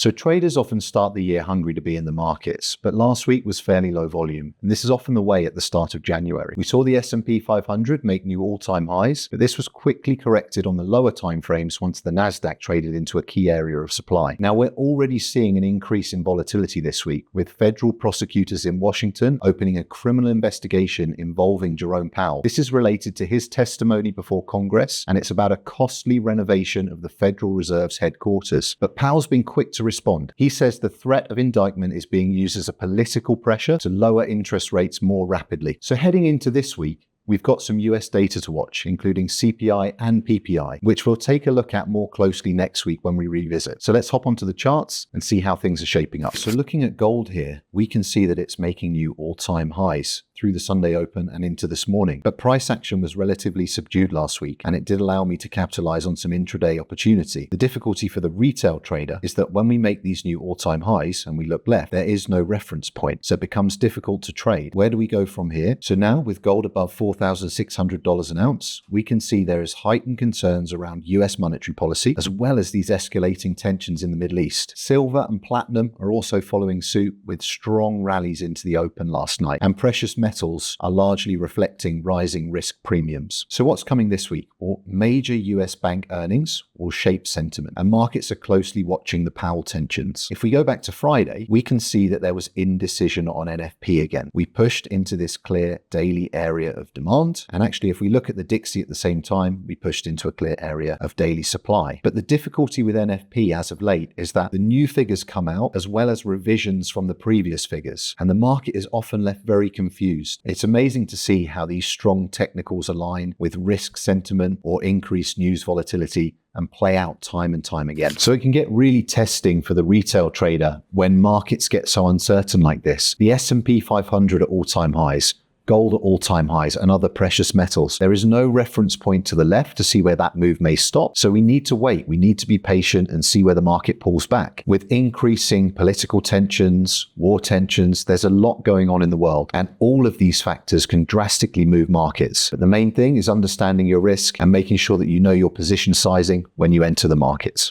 So traders often start the year hungry to be in the markets, but last week was fairly low volume, and this is often the way at the start of January. We saw the S&P 500 make new all-time highs, but this was quickly corrected on the lower timeframes once the Nasdaq traded into a key area of supply. Now we're already seeing an increase in volatility this week, with federal prosecutors in Washington opening a criminal investigation involving Jerome Powell. This is related to his testimony before Congress, and it's about a costly renovation of the Federal Reserve's headquarters. But Powell's been quick to respond. He says the threat of indictment is being used as a political pressure to lower interest rates more rapidly. So heading into this week, we've got some US data to watch, including CPI and PPI, which we'll take a look at more closely next week when we revisit. So let's hop onto the charts and see how things are shaping up. So looking at gold here, we can see that it's making new all-time highs through the Sunday open and into this morning. But price action was relatively subdued last week, and it did allow me to capitalize on some intraday opportunity. The difficulty for the retail trader is that when we make these new all-time highs and we look left, there is no reference point, so it becomes difficult to trade. Where do we go from here? So now with gold above $4,600 an ounce, we can see there is heightened concerns around US monetary policy, as well as these escalating tensions in the Middle East. Silver and platinum are also following suit with strong rallies into the open last night, and precious metals are largely reflecting rising risk premiums. So what's coming this week? Well, major US bank earnings will shape sentiment, and markets are closely watching the Powell tensions. If we go back to Friday, we can see that there was indecision on NFP again. We pushed into this clear daily area of demand, and actually if we look at the Dixie at the same time, we pushed into a clear area of daily supply. But the difficulty with NFP as of late is that the new figures come out as well as revisions from the previous figures, and the market is often left very confused. It's amazing to see how these strong technicals align with risk sentiment or increased news volatility and play out time and time again. So it can get really testing for the retail trader when markets get so uncertain like this. The S&P 500 at all-time highs, gold at all-time highs, and other precious metals. There is no reference point to the left to see where that move may stop, so we need to wait. We need to be patient and see where the market pulls back. With increasing political tensions, war tensions, there's a lot going on in the world, and all of these factors can drastically move markets. But the main thing is understanding your risk and making sure that you know your position sizing when you enter the markets.